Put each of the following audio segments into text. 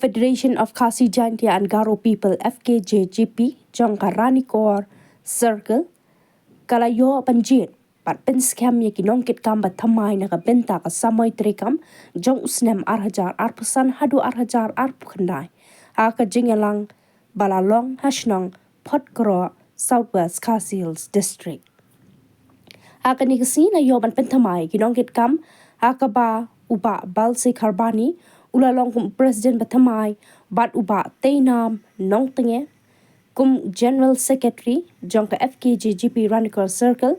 Federation of Khasi Jaintia and Garo People FKJGP jongka Ranikor Circle kalayo panjin pat pen scam ye kinongkit kam bathamai na benta ka samoy trikam jong usnem arhajar arpusan hadu arhajar arpukhandai aka jingalang balalong hashnong Potkro Southwest Khasi Hills District aka ni kasina yo ban pentamai kinongkit kam aka ba uba balsi kharbani ulalong kum Presiden Bathamai bat uba Teinam Nong Tenge kum General Secretary jongka FKJGP Ranikor Circle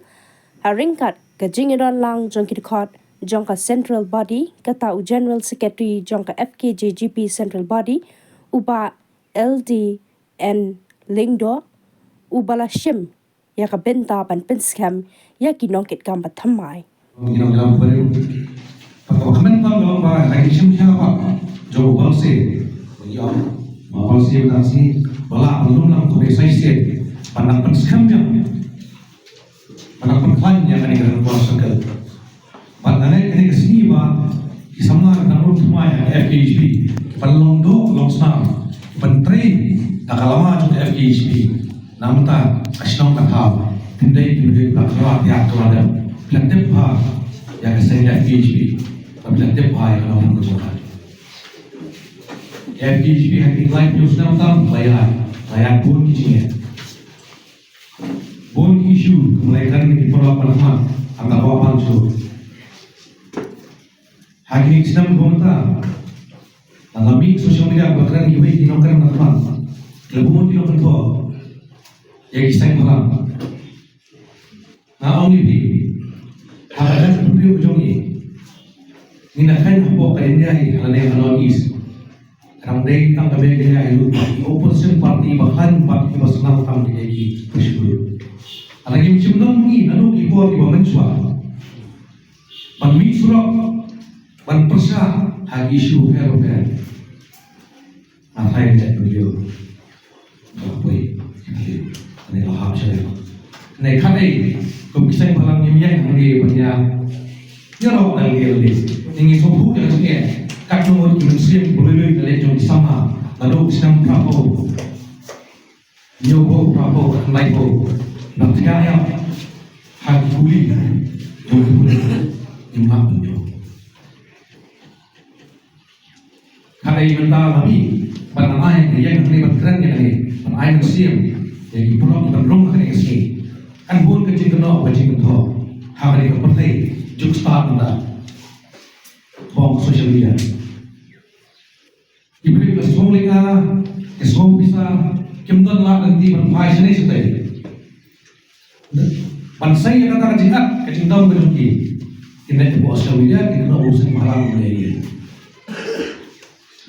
haringkat ka jingidon lang jongki dikot jongka Central Body kata General Secretary jongka FKJGP Central Body uba LDN Lingdo ubala shim ya ka benta ban penskam ya kinongkit kam Bathamai Pagkaman pang lomba lagi siapa jauh balse ya balse nasi bala belum lang tu desa isi pandang penskamnya pandang penklan yang ada di dalam circle pandangnya ini kesini bah kisahnya dalam rumah FKHP pandang do longsam pentri tak lama juga FKHP namun tak asyong kata tindai di belakang tiap tu ada plantet bah yang saya FKHP Apabila tiap hari kalau berjalan, FKHP hari lain news tentang layan pun kisahnya, pun isu kemelekan di perlawanan hak antara bawah pansu. Hari ini sedang berkomentar dalam sosial media berkeran juga di nongkrong teman, lebih di nongkrong tua, yang kisah malam. Nah, orang ini, ada seperti ujung ini. Ninakan apa kalian dia ini anonis. Karena dia tang kami dia itu opposition party bahkan parti bersenang tang dia ini bersyukur. Alagi macam ni nanu ibu di bawah Panmi surat pan persa hagi isu fair. Apa yang jadi beliau? Apa ini? Ini lahap saya. Ini kadai komisan balang yang hari banyak. Ya Allah lagi. Ini sopu yang sekian, kat nomor Muslim boleh dari jom sama, lalu Islam Prabowo, Nyobo Prabowo, Laibo, Nampaknya hal kuli, jom kuli, imam punya. Kalau ini mentah lagi, pada ayat yang ini berkeran yang ini, pada ayat Muslim, yang pulau kita belum kena isi, kan pun kecil kena wajib kena, hal ini kepertai, juk start mentah. Bom social media. Iblis kesemua leka, kesemua bisa, kemudian lah nanti berfahaya sini sudah. Bangsa yang kata jihad, kecintaan berjuki. Kita di bawah social media, kita nak urusan malam ini.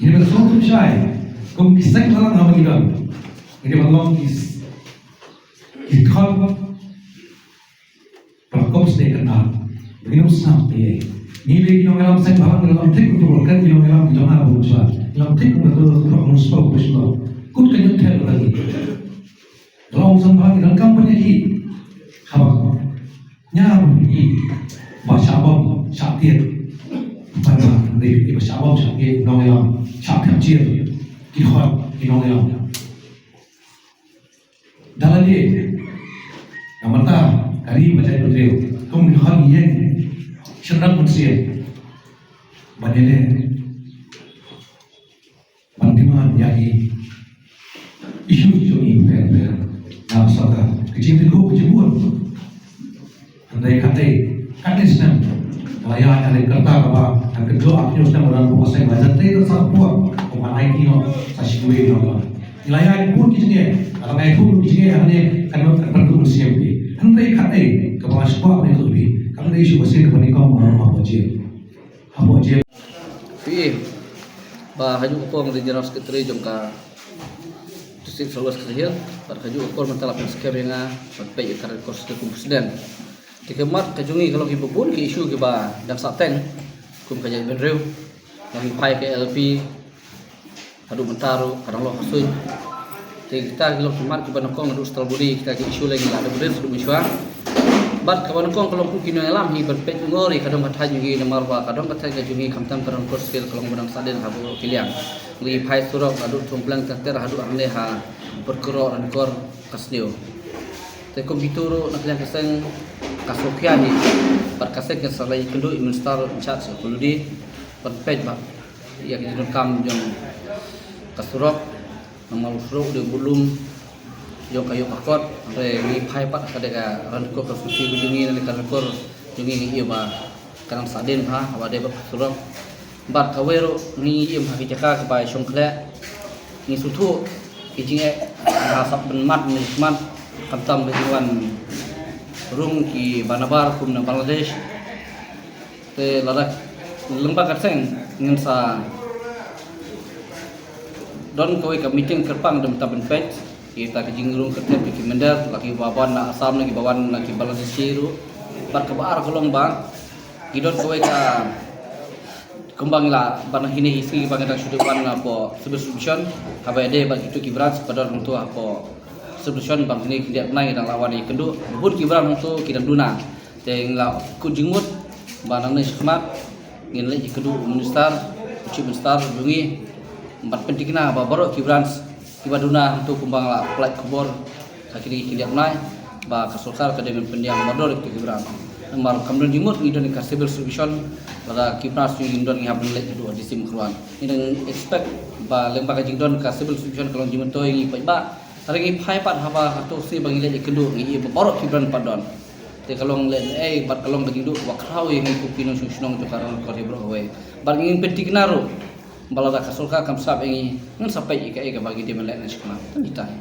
Ini bersama tu saya, kum kisah malam nama kita. Ini malam ikut berkop sedekah nak, begini usah dia. Nilai kilogram saya bahan dalam tik untuk berkat kilogram jangan berusaha. Dalam tik untuk muspau muspau. Kut kenyut tel lagi. Dalam usaha bahan dalam kampanye ini, habaq nyam ini bahasa abam syakir. Pada dari bahasa abam syakir nongel syakir cir kihot nongel. Dalam dia, namanya kari macam itu dia. Kemudian yang senang bersih, banyak bantiman yaki isu ini fair. Nah, sahaja kecil itu kecebur. Andai kata senang, layan ada kereta apa, dan kedua akhirnya senang orang puasa belajar itu sangat puas. Pemain IT no, sasyui no. Layan pun kisahnya, kalau itu kisahnya hanya kan perlu bersih. Andai kata kepala sekolah itu lebih. Kalau dia isu bersih kepada kaum orang apa je? Fih, bah haju upong di General Secretary jongka District Southwest Khasi Hills, pada haju upong mentala penskam yang sampai ikar kos ke Presiden. Dikemat kajungi kalau ibu pun ke isu ke bah dan sateng, kum kajian benrew, lagi pai ke LP, hadu mentaru, kadang lo kasui. Kita kalau kemat ke banokong hadu setel budi kita ke isu lagi ada beri sebelum isu. Bat kawan kong kalau kini alam hi berpet ngori kadang kata jungi nomor ba kadang kata jungi kamtam kadang kos skill kalau benang saden habu kiliang li pai surok adu tumplang ter hadu amne ha berkero dan kor kasneo te komputer nak yang keseng kasokiani bar kasek yang salai kendo imunstar chat kuludi berpet ba ya kita kam jong kasurok nomor surok de bulum yo kayu pakot re ni pai pat kadega ran ko kasusi bujungi ni kan kor jungi ni ba kanang saden ha awade ba surok bat kawero ni im ha kijaka ke bai songkle ni sutu kijinge hasap benmat ni mat kamtam bejuan rung ki banabar kum na Bangladesh te ladak lembaga seng ngin sa don kowe ka meeting kerpang dem taben pet kita kejingrung kerja bikin mender lagi bawan nak asam lagi bawan lagi Bangladesh ru bar kebar kolong bang gidon kowe ka kembang la ban hini isi bang dak sudu ban apa solution apa ade bang itu kibran pada orang tua apa solution bang ini dia nai dang lawan ni kendu bud kibran untuk kita duna teng la ku jingmut banang ni semat ngin le kedu minister uci minister bungi empat pentingna ba baru kibran Ibaduna untuk kumbang la plat kubor kakiri kiliak nai ba kasulkar ka dengan pendiang modal itu kibran mar kamdon jimut ngidon ka civil solution pada kipras ni indon ngihab lek kedua di sim kruan ini expect ba lembaga jingdon ka civil solution kalau jimut toy ngi ba taringi pai pat haba hatu si bang lek kedua ngi borok kibran padon te kalong le bat kalong bagi duk wa krau yang ku pino sunong to karon ko hebro we bar ngi pentiknaro balada kasulka kam sab ngi ngan sampai ika bagi dia melek na sekolah tan ditai